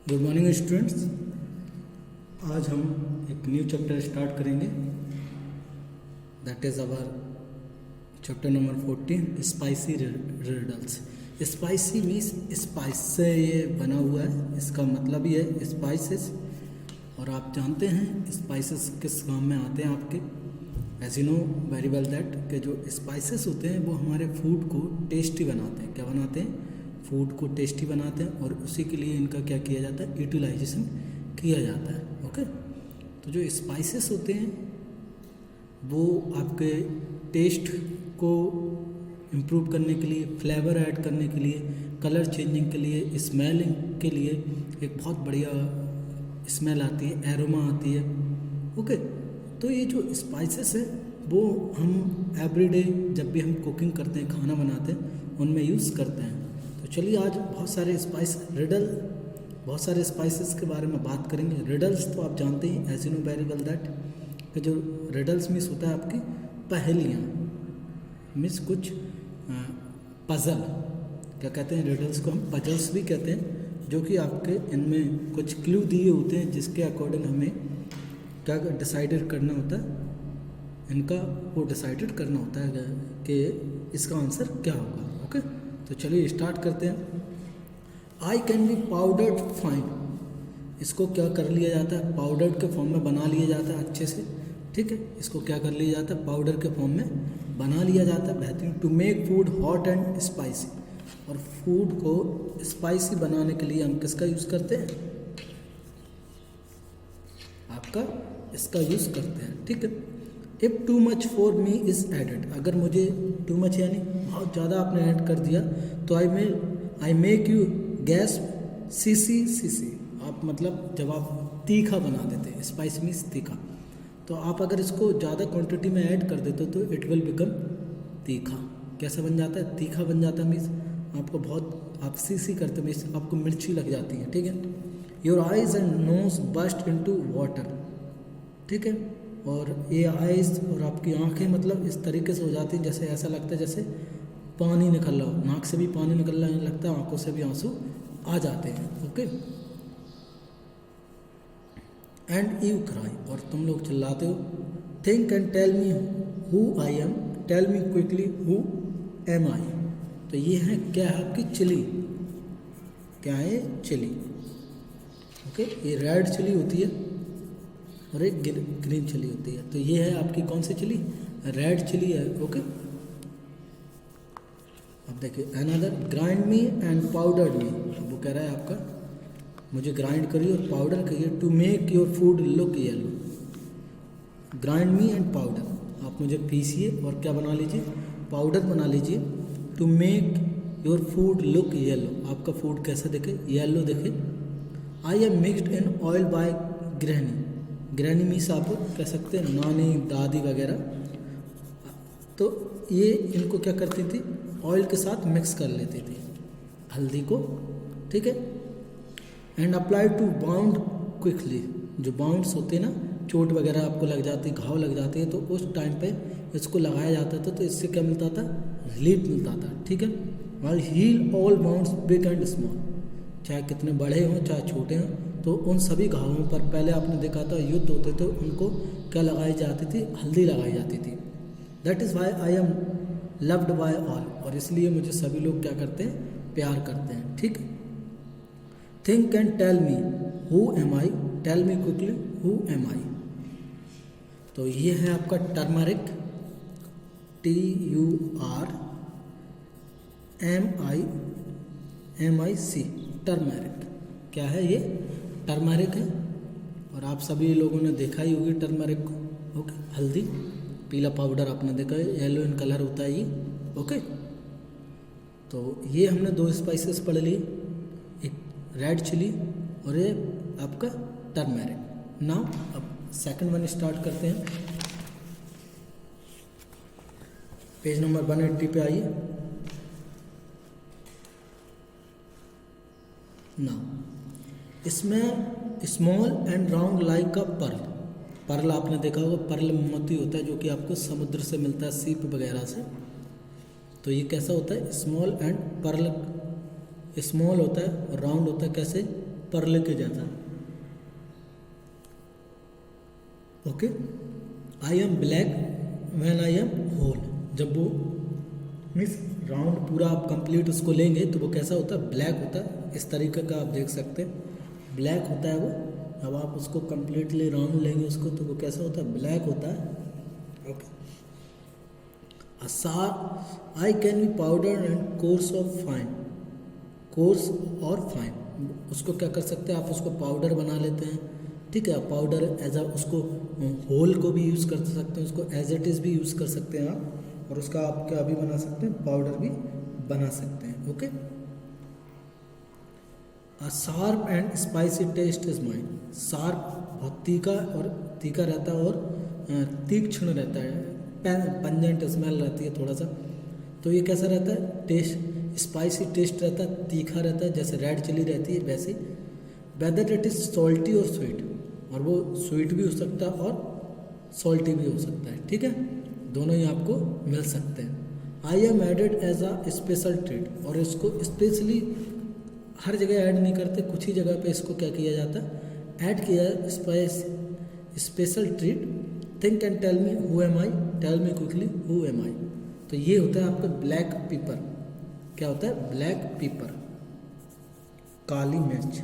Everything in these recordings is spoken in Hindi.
Good morning students. आज हम एक न्यू चैप्टर स्टार्ट करेंगे, that is our chapter number 14 spicy riddles. Spicy means spice से ये बना हुआ है, इसका मतलब ही है स्पाइसेस। और आप जानते हैं स्पाइसेस किस काम में आते हैं आपके। As you know very well that कि जो स्पाइसेस होते हैं वो हमारे फूड को टेस्टी बनाते हैं। क्या बनाते हैं? फूड को टेस्टी बनाते हैं, और उसी के लिए इनका क्या किया जाता है? यूटिलाइजेशन किया जाता है। ओके, तो जो स्पाइसेस होते हैं वो आपके टेस्ट को इम्प्रूव करने के लिए, फ्लेवर ऐड करने के लिए, कलर चेंजिंग के लिए, स्मेलिंग के लिए एक बहुत बढ़िया स्मेल आती है, एरोमा आती है। ओके, तो ये जो स्पाइसेस है वो हम एवरीडे जब भी हम कुकिंग करते हैं, खाना बनाते हैं, उनमें यूज़ करते हैं। तो चलिए आज बहुत सारे बहुत सारे स्पाइसेस के बारे में बात करेंगे। रिडल्स तो आप जानते हैं, as you know very well that कि जो रिडल्स मीन्स होता है आपकी पहेलियाँ, मीन्स कुछ पजल। क्या कहते हैं? रिडल्स को हम पजल्स भी कहते हैं, जो कि आपके इनमें कुछ क्लू दिए होते हैं जिसके अकॉर्डिंग हमें क्या डिसाइडेड करना होता है, इनका वो डिसाइडेड करना होता है कि इसका आंसर क्या होगा। ओके, तो चलिए स्टार्ट करते हैं। I can be powdered fine, इसको क्या कर लिया जाता है? पाउडर्ड के फॉर्म में बना लिया जाता है अच्छे से। ठीक है, इसको क्या कर लिया जाता है? पाउडर के फॉर्म में बना लिया जाता है। बेहतरीन। To make food hot and spicy, और फूड को स्पाइसी बनाने के लिए हम किसका यूज़ करते हैं? आपका इसका यूज़ करते हैं। ठीक है। If too much for me is added, अगर मुझे टू मच यानी बहुत ज़्यादा आपने ऐड कर दिया तो I make you gas C. आप मतलब जब आप तीखा बना देते हैं, स्पाइस मीन्स तीखा, तो आप अगर इसको ज़्यादा क्वांटिटी में ऐड कर देते हो तो इट विल बिकम तीखा। कैसा बन जाता है? तीखा बन जाता है। मीन्स आपको बहुत, आप सी करते मीन्स आपको मिर्ची लग जाती है। ठीक है। Your eyes and nose burst into water. ठीक है, और ये आइज़ और आपकी आंखें मतलब इस तरीके से हो जाती हैं जैसे ऐसा लगता है जैसे पानी निकल रहा हो, नाक से भी पानी निकल रहा है, लगता है आंखों से भी आंसू आ जाते हैं। ओके, एंड यू क्राई, और तुम लोग चिल्लाते हो। Think and tell me who I am, tell me quickly who am I. तो ये है क्या है? आपकी चिली। क्या है? चिली। ओके, ये रेड चिली होती है और एक ग्रीन चिली होती है। तो ये है आपकी कौन सी चिली? रेड चिली है। ओके, अब देखिए another, grind me and powdered me. अब वो कह रहा है आपका मुझे ग्राइंड करिए और पाउडर करिए। To make your food look yellow, grind me and powder, आप मुझे पीसिए और क्या बना लीजिए? पाउडर बना लीजिए। To make your food look yellow, आपका फूड कैसा दिखे? येलो दिखे। I am mixed in oil by ग्रहणी, ग्रहणी मीन्स आप कह सकते हैं नानी, दादी वगैरह। तो ये इनको क्या करती थी? ऑयल के साथ मिक्स कर लेती थी हल्दी को। ठीक है। And apply to wound quickly, जो बाउंड्स होते हैं ना, चोट वगैरह आपको लग जाती, घाव लग जाती है, तो उस टाइम पे इसको लगाया जाता था, तो इससे क्या मिलता था? रिलीफ मिलता था। ठीक है। While heal all wounds big and small, चाहे कितने बड़े हों चाहे छोटे हों, तो उन सभी घावों पर पहले आपने देखा था युद्ध होते थे, उनको क्या लगाई जाती थी? हल्दी लगाई जाती थी। That is why I am loved by all, और इसलिए मुझे सभी लोग क्या करते हैं? प्यार करते हैं। ठीक। Think and tell me who am I, tell me quickly who am I. तो ये है आपका टर्मरिक, TURMIC, टर्मरिक। क्या है ये? टर्मरिक है, और आप सभी लोगों ने देखा ही होगी टर्मरिक को। ओके, हल्दी, पीला पाउडर आपने देखा है, येलो इन कलर होता है ये। ओके, तो ये हमने दो स्पाइसेस पढ़ लिए, एक रेड चिली और ये आपका टर्मरिक। नाउ अब सेकंड वन स्टार्ट करते हैं। पेज नंबर 180 पे आइए। नाउ इसमें small and round like a pearl, pearl आपने देखा होगा, पर्ल मोती होता है जो कि आपको समुद्र से मिलता है, सीप वगैरह से। तो ये कैसा होता है? स्मॉल एंड पर्ल, स्मॉल होता है और राउंड होता है कैसे? पर्ल के जैसा। Okay, I am black when I am whole, जब वो मीन्स राउंड पूरा आप कंप्लीट उसको लेंगे तो वो कैसा होता है, ब्लैक होता है। इस तरीके का आप देख सकते हैं, ब्लैक होता है वो। अब आप उसको कंप्लीटली राउंड लेंगे उसको तो वो कैसा होता है, ब्लैक होता है। Okay, I can be powder and course of fine, course और फाइन, उसको क्या कर सकते हैं आप, उसको पाउडर बना लेते हैं। ठीक है, पाउडर एज अ, उसको होल को भी यूज़ कर सकते हैं, उसको एज इट इज़ भी यूज़ कर सकते हैं आप, और उसका आप क्या भी बना सकते हैं, पाउडर भी बना सकते हैं। Okay, a sharp and spicy taste is mine, sharp बहुत तीखा और तीखा रहता है और तीक्ष्ण रहता है, पंजेंट स्मेल रहती है थोड़ा सा। तो ये कैसा रहता है, टेस्ट स्पाइसी टेस्ट रहता है, तीखा रहता है, जैसे रेड चिली रहती है वैसे। वेदर इट इज़ सॉल्टी और स्वीट, और वो स्वीट भी हो सकता है और सॉल्टी भी हो सकता है। ठीक है, दोनों ही आपको मिल सकते हैं। I am added as a special treat, और इसको स्पेशली हर जगह ऐड नहीं करते, कुछ ही जगह पे इसको क्या किया जाता है, ऐड किया special treat. Think and tell me who am I, tell me quickly who am I. तो ये होता है आपका ब्लैक पेपर। क्या होता है, ब्लैक पेपर, काली मिर्च।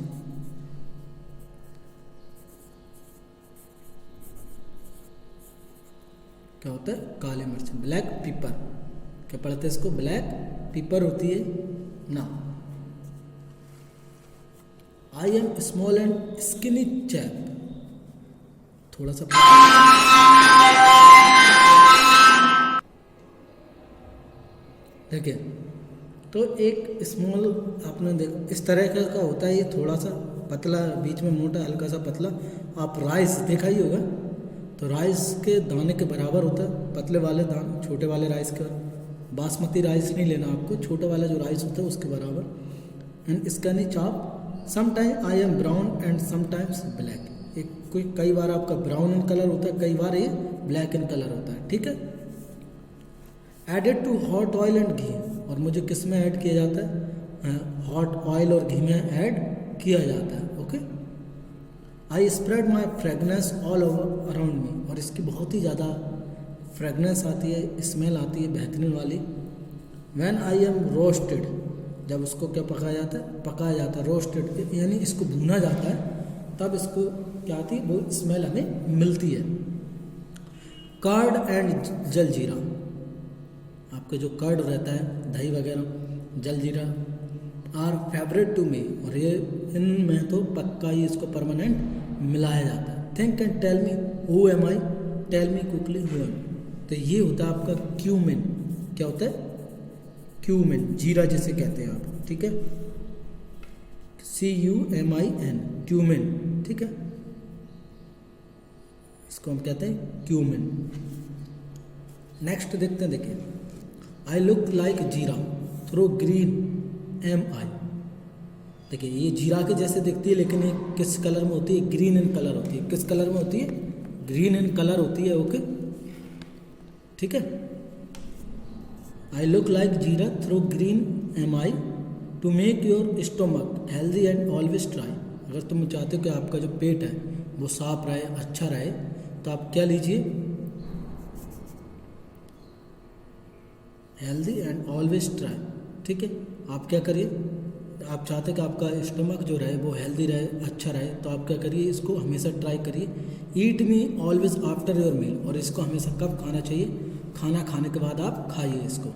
क्या होता है, काली मिर्च, ब्लैक पेपर। क्या पढ़ते हैं इसको, ब्लैक पेपर होती है ना। I am small and skinny chap, थोड़ा सा देखिए, तो एक स्मॉल आपने देख इस तरह का होता है, ये थोड़ा सा पतला, बीच में मोटा, हल्का सा पतला। आप राइस देखा ही होगा, तो राइस के दाने के बराबर होता है, पतले वाले दाने, छोटे वाले राइस के। बासमती राइस नहीं लेना आपको, छोटे वाला जो राइस होता है उसके बराबर। एंड स्कैनी चाप, sometime I am brown and sometimes black, एक कोई कई बार आपका ब्राउन इन कलर होता है, कई बार ये ब्लैक इन कलर होता है। ठीक है, added to hot oil and ghee, और मुझे किस में ऐड किया जाता है, हॉट ऑयल और घी में ऐड किया जाता है। Okay, I spread my fragrance all over around me, और इसकी बहुत ही ज़्यादा फ्रेगनेंस आती है, स्मेल आती है बेहतरीन वाली। व्हेन आई एम रोस्टेड, जब उसको क्या पकाया जाता है, पकाया जाता है, रोस्टेड यानी इसको भूना जाता है, तब इसको क्या आती है, वो स्मेल हमें मिलती है। कर्ड एंड जलजीरा, आपका जो कर्ड रहता है, दही वगैरह, jaljeera are favourite to me, और ये इनमें तो पक्का ही इसको परमानेंट मिलाया जाता है। Think and tell me who am I, tell me quickly who am. तो ये होता है आपका क्यूमिन। क्या होता है, क्यूमिन, जीरा जिसे कहते हैं आप। ठीक है, CUMIN, क्यूमिन। ठीक है, इसको हम कहते हैं क्यूमिन। नेक्स्ट देखते हैं, देखिए, आई look like jeera through green MI। देखिए, ये जीरा के जैसे दिखती है, लेकिन ये किस कलर में होती है, ग्रीन इन कलर होती है। किस कलर में होती है, ग्रीन इन कलर होती है। ओके, ठीक है, I look like jeera through green MI to make your stomach healthy and always try. अगर तुम चाहते हो कि आपका जो पेट है वो साफ रहे, अच्छा रहे, तो आप क्या लीजिए, हेल्दी एंड ऑलवेज ट्राई। ठीक है, आप क्या करिए, आप चाहते हैं कि आपका स्टमक जो रहे वो हेल्दी रहे, अच्छा रहे, तो आप क्या करिए, इसको हमेशा ट्राई करिए। Eat me always after your meal, और इसको हमेशा कब खाना चाहिए, खाना खाने के बाद आप खाइए इसको।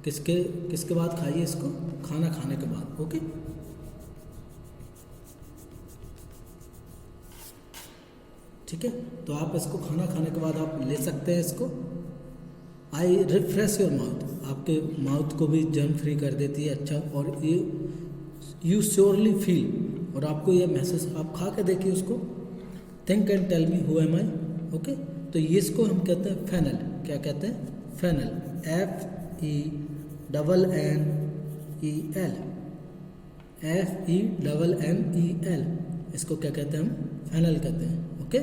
किसके बाद खाइए इसको, खाना खाने के बाद। ओके, ठीक है, तो आप इसको खाना खाने के बाद आप ले सकते हैं इसको। आई रिफ्रेश योर माउथ, आपके माउथ को भी जर्म फ्री कर देती है, अच्छा। और ये यू श्योरली फील, और आपको ये महसूस, आप खा के देखिए उसको। Think and tell me who am I. Okay, तो ये इसको हम कहते हैं फेनल। क्या कहते हैं, फेनल, FENNEL, FENNEL, इसको क्या कहते हैं, हम फेनल कहते हैं। ओके,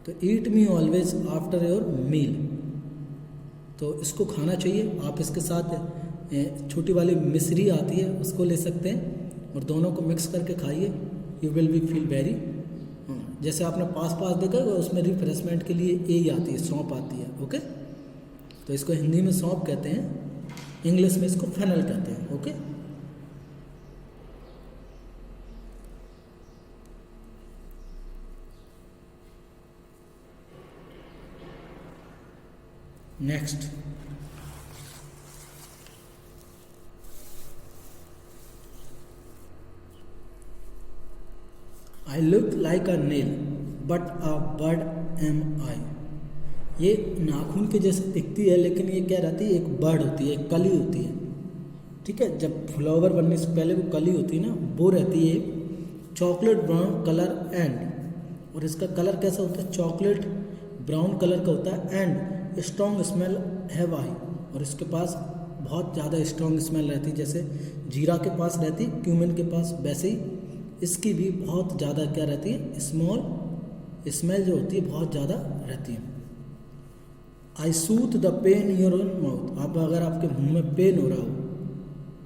तो eat me always after your meal, तो इसको खाना चाहिए। आप इसके साथ छोटी वाली मिश्री आती है उसको ले सकते हैं, और दोनों को मिक्स करके खाइए, you will be feel very. जैसे आपने पास पास देखा है उसमें रिफ्रेशमेंट के लिए ए आती है, सौंफ आती है। ओके, तो इसको हिंदी में सौंफ कहते हैं, इंग्लिश में इसको फेनल कहते हैं। Okay, next, I look like a nail but a bird am I. ये नाखून के जैसे दिखती है लेकिन ये क्या रहती है, एक बर्ड होती है, एक कली होती है। ठीक है, जब फ्लावर बनने से पहले वो कली होती है ना, वो रहती है चॉकलेट ब्राउन कलर एंड, और इसका कलर कैसा होता है, चॉकलेट ब्राउन कलर का होता है and strong smell have I, और इसके पास बहुत ज़्यादा स्ट्रॉन्ग स्मेल रहती है, जैसे जीरा के पास रहती है, क्यूमिन के पास, वैसे ही इसकी भी बहुत ज़्यादा क्या रहती है, स्मेल जो होती है बहुत ज़्यादा रहती है। I soothe the pain in your mouth, आप अगर आपके मुंह में पेन हो रहा हो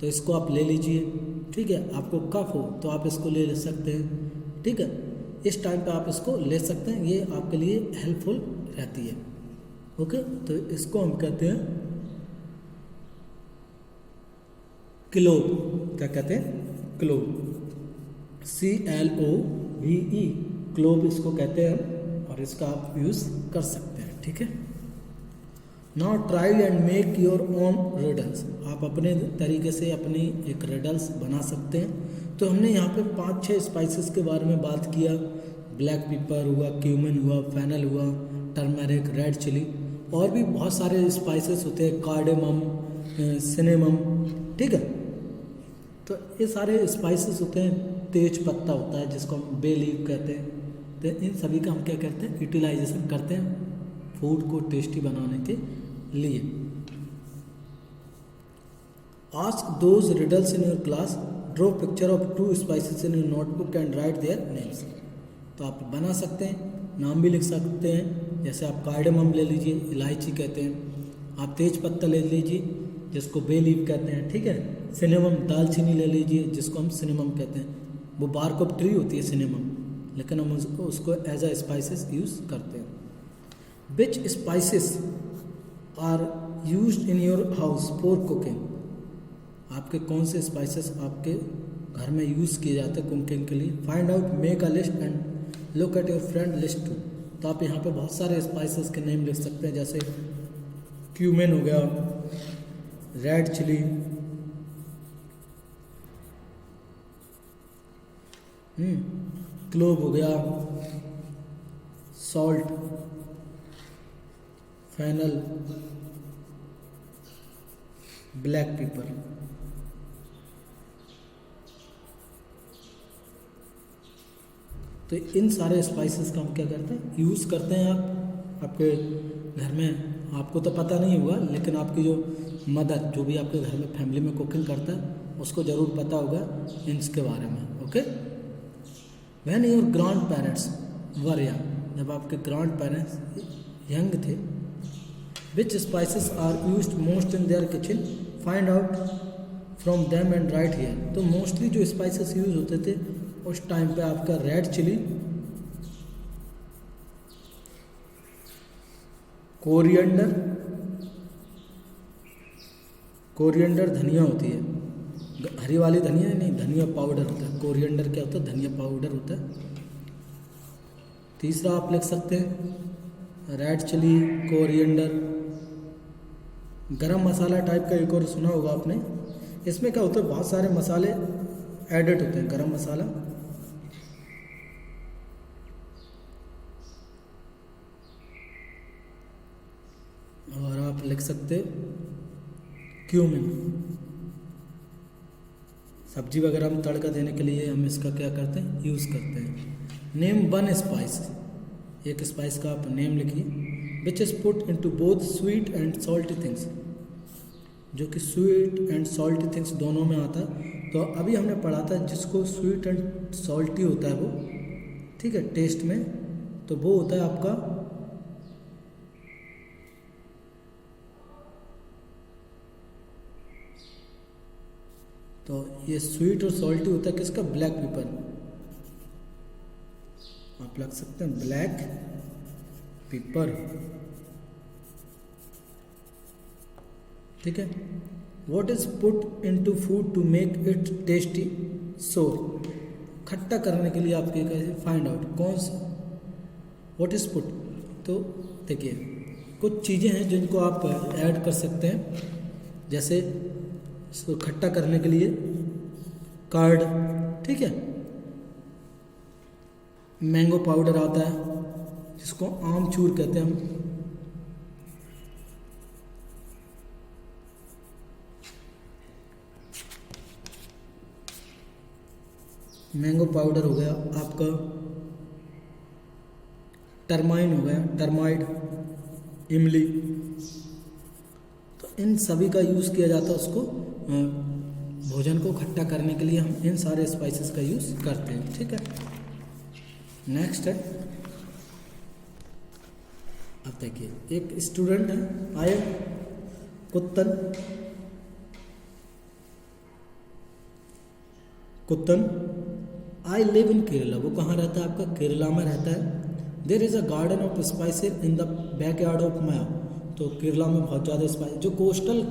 तो इसको आप ले लीजिए। ठीक है, आपको कफ हो तो आप इसको ले सकते हैं। ठीक है, इस टाइम पे आप इसको ले सकते हैं, ये आपके लिए हेल्पफुल रहती है। ओके, तो इसको हम कहते हैं क्लोव। क्या कहते हैं, क्लोव, CLOVE, क्लोव इसको कहते हैं, और इसका आप यूज़ कर सकते हैं। ठीक है, now try and make your own riddles, आप अपने तरीके से अपनी एक रिडल्स बना सकते हैं। तो हमने यहाँ पे 5-6 स्पाइसेस के बारे में बात किया, ब्लैक पेपर हुआ, क्यूमिन हुआ, फेनल हुआ, टर्मरिक, रेड चिली, और भी बहुत सारे स्पाइसेस होते हैं, कार्डेमम, सिनेमम। ठीक है, तो ये सारे स्पाइसेस होते हैं, तेज पत्ता होता है जिसको हम बे लीफ कहते हैं। तो इन सभी का हम क्या करते हैं, यूटिलाइजेशन करते हैं फूड को टेस्टी बनाने के लिए। Ask those riddles in your class, draw picture of 2 spices in your notebook and right their names. तो आप बना सकते हैं, नाम भी लिख सकते हैं, जैसे आप कार्डेमम ले लीजिए, इलायची कहते हैं, आप तेज पत्ता ले लीजिए जिसको बे लीफ कहते हैं। ठीक है, सिनेमम, दालचीनी ले लीजिए जिसको हम सिनेमम कहते हैं, वो बार्क ऑफ ट्री होती है सिनेमम, लेकिन हम उसको एज अ स्पाइसेस यूज़ करते हैं। Which spices are used in your house for cooking, आपके कौन से स्पाइसेस आपके घर में यूज़ किए जाते हैं कुकिंग के लिए। Find out, make a list and look at your friend list too. तो आप यहाँ पे बहुत सारे स्पाइसेस के नेम लिख सकते हैं, जैसे क्यूमिन हो गया, रेड चिली, क्लोव हो गया, सॉल्ट, फेनल, ब्लैक पेपर। तो इन सारे स्पाइसेस का हम क्या करते हैं, यूज़ करते हैं। आप आपके घर में, आपको तो पता नहीं होगा, लेकिन आपकी जो मदर, जो भी आपके घर में फैमिली में कुकिंग करता है, उसको ज़रूर पता होगा इनके बारे में। Okay, when your grandparents were young, जब आपके ग्रैंड पेरेंट्स यंग थे, which spices are used most in their kitchen, find out from them and write here. तो मोस्टली जो स्पाइसेस यूज होते थे उस टाइम पे आपका रेड चिली, कोरिएंडर, धनिया होती है, हरी वाली धनिया नहीं, धनिया पाउडर होता है। कोरिएंडर क्या होता है, धनिया पाउडर होता है। तीसरा आप लिख सकते हैं रेड चिली, कोरिएंडर। गरम मसाला टाइप का एक और सुना होगा आपने, इसमें क्या होता है, बहुत सारे मसाले एडेड होते हैं, गरम मसाला। और आप लिख सकते क्यूमिन, सब्जी वगैरह में तड़का देने के लिए हम इसका क्या करते हैं, यूज़ करते हैं। नेम 1 स्पाइस, एक स्पाइस का आप नेम लिखिए। Which is put into both sweet and salty things, जो कि स्वीट एंड सॉल्टी थिंग्स दोनों में आता है। तो अभी हमने पढ़ा था जिसको स्वीट एंड सॉल्टी होता है वो, ठीक है, टेस्ट में, तो वो होता है आपका तो ये स्वीट और सॉल्टी होता है किसका, ब्लैक पेपर। आप लग सकते हैं ब्लैक पेपर, ठीक है। What is put into food to make it tasty sour, खट्टा करने के लिए आपके कैसे फाइंड आउट कौन सा, वॉट इज पुट। तो देखिए कुछ चीज़ें हैं जिनको आप ऐड कर सकते हैं, जैसे इसको खट्टा करने के लिए कर्ड, ठीक है, मैंगो पाउडर आता है जिसको आमचूर कहते हैं हम, मैंगो पाउडर हो गया आपका, टर्माइन हो गया, टर्माइड, इमली, तो इन सभी का यूज़ किया जाता है उसको भोजन को खट्टा करने के लिए, हम इन सारे स्पाइसेस का यूज़ करते हैं, ठीक है। नेक्स्ट है, अब देखिए एक स्टूडेंट है, आया कुत्तन आई लिव इन केरला, वो कहाँ रहता है आपका, केरला में रहता है। There is a garden of spices in the backyard of Maya, तो केरला में बहुत ज़्यादा स्पाइस, जो कोस्टल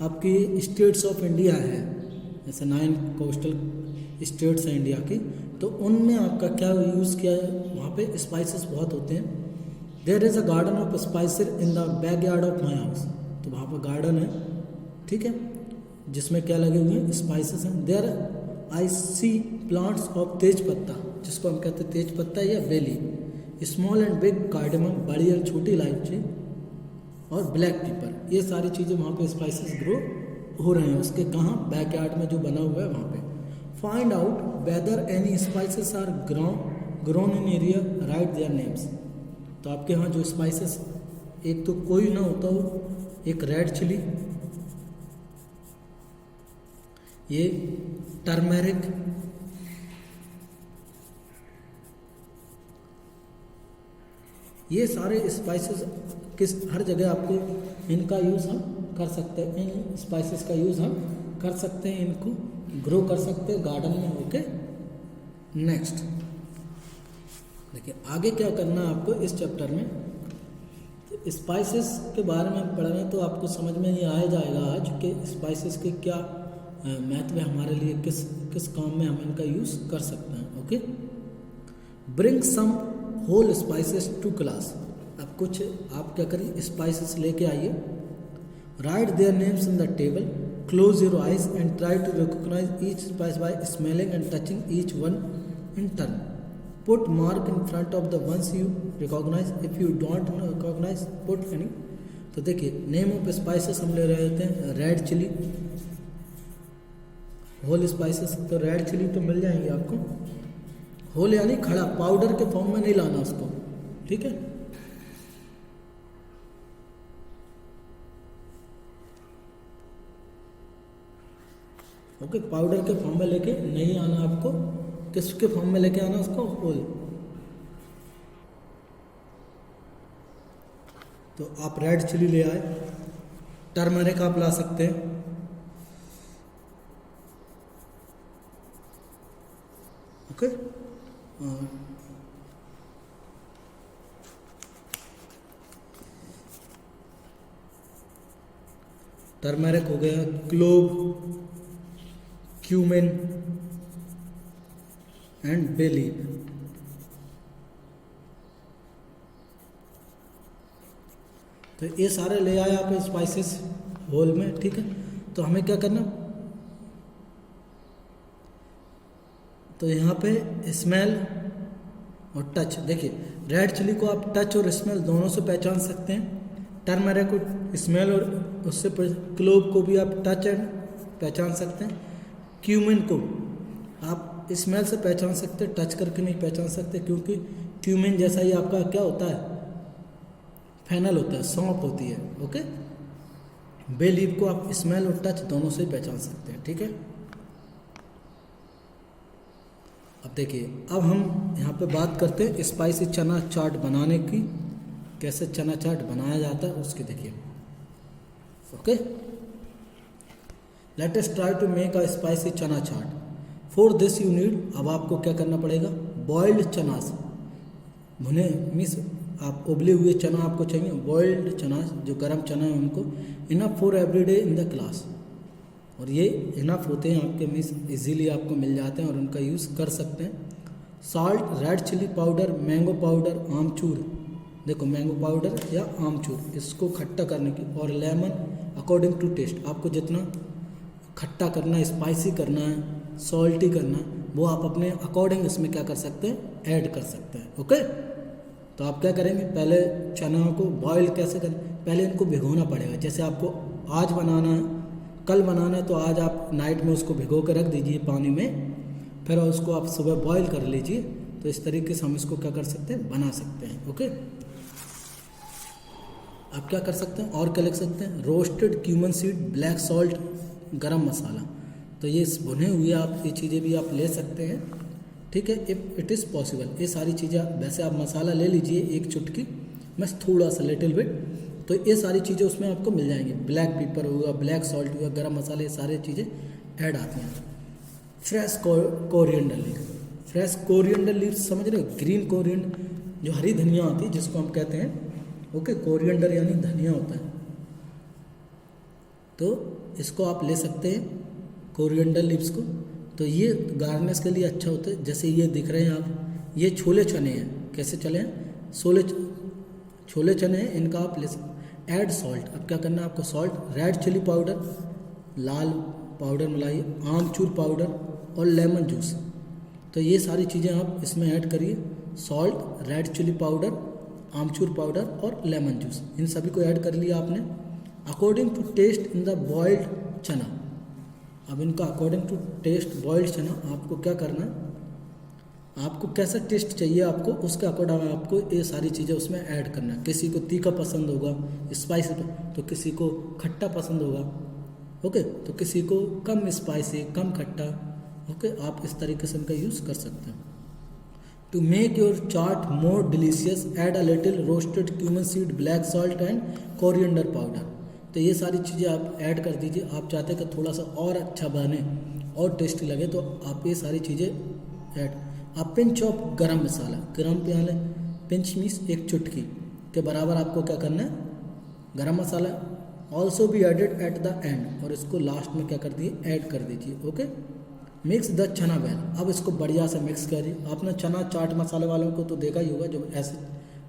आपकी स्टेट्स ऑफ इंडिया है, जैसे 9 कोस्टल स्टेट्स हैं इंडिया की, तो उनमें आपका क्या यूज़ किया है, वहाँ पे स्पाइसेस बहुत होते हैं। देर is a garden of spices in the backyard of my house, तो वहाँ पर गार्डन है, ठीक है, जिसमें क्या लगे हुए हैं, स्पाइसेस हैं। देर आई सी प्लांट्स ऑफ तेज पत्ता, जिसको हम कहते हैं तेज पत्ता या बेली, स्मॉल एंड बिग कार्डेमम, बड़ी और छोटी इलायची, और ब्लैक पेपर, ये सारी चीज़ें वहाँ पे स्पाइसेस ग्रो हो रहे हैं उसके, कहाँ, बैकयार्ड में जो बना हुआ है वहाँ पे। Find out whether any spices are grown in area, write their names, तो आपके यहाँ जो स्पाइसेस, एक तो कोई ना होता हो, एक रेड चिली, ये टर्मेरिक, ये सारे स्पाइसेस किस हर जगह आपको इनका यूज़ हम कर सकते हैं, इन स्पाइसेस का यूज़ हम कर सकते हैं, इनको ग्रो कर सकते हैं गार्डन में, ओके। नेक्स्ट देखिए आगे क्या करना है आपको इस चैप्टर में, स्पाइसेस के बारे में पढ़ रहे हैं तो आपको समझ में ये आ जाएगा आज कि स्पाइसेस के क्या महत्व है हमारे लिए, किस काम में हम इनका यूज़ कर सकते हैं, okay. Bring some whole spices to class, अब कुछ आप क्या करिए, स्पाइसेस लेके आइए, write their names in the table, close your eyes and try to recognise each spice by smelling and touching each one in turn, put mark in front of the ones you recognise, if you don't recognise put any. तो देखिए नेम ऑफ स्पाइसेस हम ले रहे होते हैं, रेड चिली, होल स्पाइसेस, तो रेड चिली तो मिल जाएंगे आपको, होल यानी खड़ा, पाउडर के फॉर्म में नहीं लाना उसको, ठीक है। ओके, पाउडर के फॉर्म में लेके नहीं आना आपको, किसके फॉर्म में लेके आना उसको, होल। तो आप रेड चिली ले आए, टर्मरिक आप ला सकते हैं, ओके। टर्मरिक हो गया, clove, cumin and bay leaf, तो ये सारे ले आए आप स्पाइसेस होल में, ठीक है। तो हमें क्या करना, तो यहाँ पे स्मेल और टच, देखिए रेड चिली को आप टच और स्मेल दोनों से पहचान सकते हैं, टर्मरिक को स्मेल और उससे, क्लोव को भी आप टच एंड पहचान सकते हैं, क्यूमिन को आप स्मेल से पहचान सकते हैं, टच करके नहीं पहचान सकते, क्योंकि क्यूमिन जैसा ही आपका क्या होता है, फेनल होता है, सौंफ होती है, ओके। बे लीफ को आप स्मेल और टच दोनों से ही पहचान सकते हैं, ठीक है। अब देखिए, अब हम यहाँ पे बात करते हैं स्पाइसी चना चाट बनाने की, कैसे चना चाट बनाया जाता है उसके, देखिए, okay. Let us try to make a spicy chana chaat. For this you need, अब आपको क्या करना पड़ेगा, बॉइल्ड चनास, भुने मीन्स आप उबले हुए चना आपको चाहिए, बॉइल्ड चना जो गर्म चना है उनको, enough for everyday in the class, और ये इनफ होते हैं आपके, मीन्स इजीली आपको मिल जाते हैं और उनका यूज़ कर सकते हैं। Salt, red chilli powder, mango powder, आमचूर, देखो मैंगो पाउडर या आमचूर, इसको खट्टा करने की, और लेमन अकॉर्डिंग टू टेस्ट, आपको जितना खट्टा करना है, स्पाइसी करना है, सॉल्टी करना है, वो आप अपने अकॉर्डिंग इसमें क्या कर सकते हैं, ऐड कर सकते हैं। ओके, तो आप क्या करेंगे, पहले चना को बॉईल कैसे करें, पहले इनको भिगोना पड़ेगा। जैसे आपको आज बनाना है, कल बनाना है, तो आज आप नाइट में उसको भिगो कर रख दीजिए पानी में, फिर उसको आप सुबह बॉईल कर लीजिए। तो इस तरीके से हम इसको क्या कर सकते हैं, बना सकते हैं। ओके, आप क्या कर सकते हैं और क्या लिख सकते हैं, roasted cumin seed, black salt, गरम मसाला। तो ये भुने हुए आप ये चीज़ें भी आप ले सकते हैं, ठीक है, इफ़ इट इज़ पॉसिबल। ये सारी चीज़ें वैसे आप मसाला ले लीजिए एक चुटकी, बस थोड़ा सा लिटिल बिट, तो ये सारी चीज़ें उसमें आपको मिल जाएंगी। ब्लैक पेपर हुआ, ब्लैक सॉल्ट हुआ, गरम मसाले, ये सारी चीज़ें ऐड आती हैं। Fresh coriander leave, fresh coriander leave समझ रहे हो, ग्रीन कोरिएंडर, जो हरी धनिया आती है जिसको हम कहते हैं। ओके, कोरिएंडर यानी धनिया होता है, तो इसको आप ले सकते हैं कोरिएंडर लीव्स को। तो ये गार्निश के लिए अच्छा होता है। जैसे ये दिख रहे हैं आप, ये छोले चने हैं, कैसे चले हैं, छोले चने हैं, इनका आप ले सकते। ऐड सॉल्ट, अब क्या करना है आपको, सॉल्ट, रेड चिली पाउडर, लाल पाउडर मिलाइए, आमचूर पाउडर और लेमन जूस। तो ये सारी चीज़ें आप इसमें ऐड करिए, salt, red chilli powder, amchur powder और लेमन जूस, इन सभी को ऐड कर लिया आपने। According to taste in the boiled chana, अब इनका अकॉर्डिंग टू टेस्ट बॉइल्ड चना आपको क्या करना है, आपको कैसा टेस्ट चाहिए आपको, उसके अकॉर्डिंग आपको ये सारी चीज़ें उसमें ऐड करना है। किसी को तीखा पसंद होगा, स्पाइसी, तो किसी को खट्टा पसंद होगा। ओके, तो किसी को कम स्पाइसी, कम खट्टा। ओके, आप इस तरीके से इनका यूज़ कर सकते हैं। To make your chaat more delicious, add a little roasted cumin seed, black salt and coriander powder. तो ये सारी चीज़ें आप ऐड कर दीजिए। आप चाहते हैं कि थोड़ा सा और अच्छा बने और टेस्टी लगे, तो आप ये सारी चीज़ें ऐड। आप पिंच ऑफ गरम मसाला, गरम प्याले, पिंच मीन्स एक चुटकी के बराबर आपको क्या करना है, गरम मसाला ऑल्सो भी एडेड एट द एंड, और इसको लास्ट में क्या कर दिए, ऐड कर दीजिए। ओके, मिक्स द चना वेल, अब इसको बढ़िया से मिक्स करिए। आपने चना चाट मसाले वालों को तो देखा ही होगा, जो ऐसे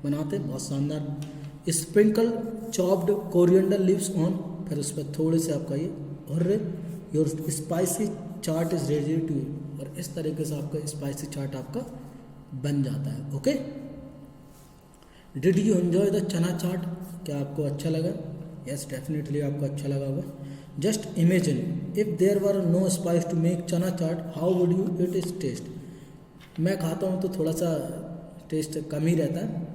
बनाते हैं, बहुत शानदार। Sprinkle chopped coriander leaves on, फिर उस पर थोड़े से आपका ये, और your spicy chaat is ready to, और इस तरीके से आपका स्पाइसी चाट आपका बन जाता है। Okay, did you enjoy the चना चाट, क्या आपको अच्छा लगा? यस, डेफिनेटली आपको अच्छा लगा होगा। Just imagine if there were no spice to make chana chaat, how would you eat is taste. मैं खाता हूँ तो थोड़ा सा टेस्ट कम ही रहता है,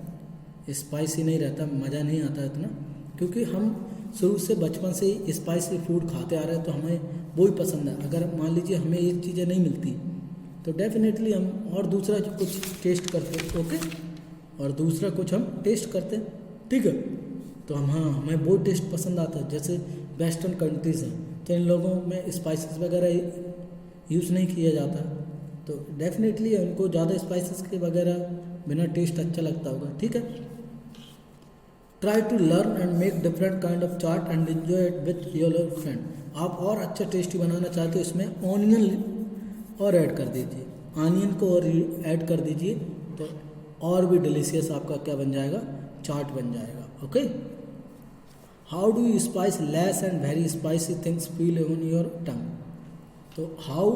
स्पाइसी नहीं रहता, मज़ा नहीं आता इतना, क्योंकि हम शुरू से बचपन से ही स्पाइसी फूड खाते आ रहे हैं, तो हमें वो ही पसंद है। अगर मान लीजिए हमें ये चीज़ें नहीं मिलती, तो डेफिनेटली हम और दूसरा कुछ टेस्ट करते। ओके, और दूसरा कुछ हम टेस्ट करते, ठीक है, तो हमें वो टेस्ट पसंद आता है। जैसे वेस्टर्न कंट्रीज़ हैं, तो इन लोगों में स्पाइसेस वगैरह यूज़ नहीं किया जाता, तो डेफिनेटली उनको ज़्यादा स्पाइसेस के वगैरह बिना टेस्ट अच्छा लगता होगा। ठीक है, try to learn and make different kind of chaat and enjoy it with your friend. आप और अच्छा टेस्टी बनाना चाहते हो, इसमें ऑनियन और ऐड कर दीजिए, ऑनियन को और ऐड कर दीजिए, तो और भी डिलीशियस आपका क्या बन जाएगा, चाट बन जाएगा। Okay, how do you spice less and very spicy things feel on your tongue. तो how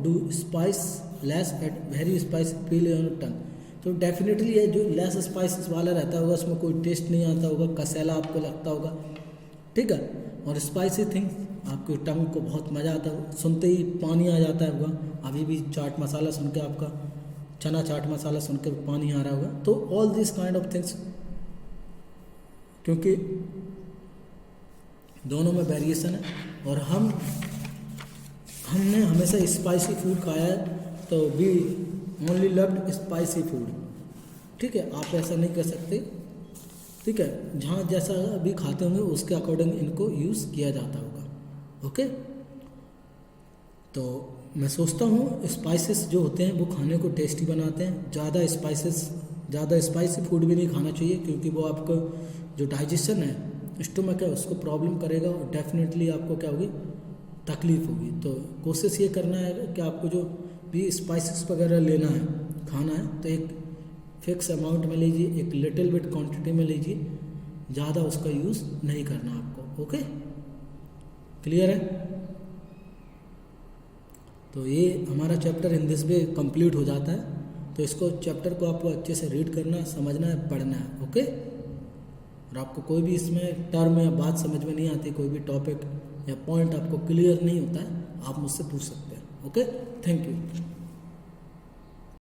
do spice less and very spicy feel on your tongue, तो डेफिनेटली ये जो लेस स्पाइसेस वाला रहता होगा उसमें कोई टेस्ट नहीं आता होगा, कसैला आपको लगता होगा, ठीक है, और स्पाइसी थिंग्स आपके टंग को बहुत मज़ा आता है, सुनते ही पानी आ जाता है होगा। अभी भी चाट मसाला सुन के आपका, चना चाट मसाला सुन के पानी आ रहा होगा। तो all this kind of things, क्योंकि दोनों में वेरिएशन है, और हमने हमेशा स्पाइसी फूड खाया है, तो we only loved spicy food. ठीक है, आप ऐसा नहीं कर सकते, ठीक है, जहाँ जैसा भी खाते होंगे उसके अकॉर्डिंग इनको यूज़ किया जाता होगा। ओके, तो मैं सोचता हूँ स्पाइसेस जो होते हैं वो खाने को टेस्टी बनाते हैं। ज़्यादा स्पाइसी फूड भी नहीं खाना चाहिए, क्योंकि वो आपको जो डाइजेशन है, स्टोमक है, उसको प्रॉब्लम करेगा और डेफिनेटली आपको क्या होगी, तकलीफ होगी। तो कोशिश ये करना है कि आपको जो भी स्पाइसेस वगैरह लेना है, खाना है, तो एक फिक्स अमाउंट में लीजिए, एक लिटिल बिट क्वांटिटी में लीजिए, ज़्यादा उसका यूज़ नहीं करना आपको। ओके, क्लियर है? तो ये हमारा chapter in this way complete हो जाता है। तो इसको चैप्टर को आपको अच्छे से रीड करना, समझना है, पढ़ना है। ओके, और आपको कोई भी इसमें टर्म या बात समझ में नहीं आती, कोई भी टॉपिक या पॉइंट आपको क्लियर नहीं होता है, आप मुझसे पूछ सकते हैं। Okay, thank you.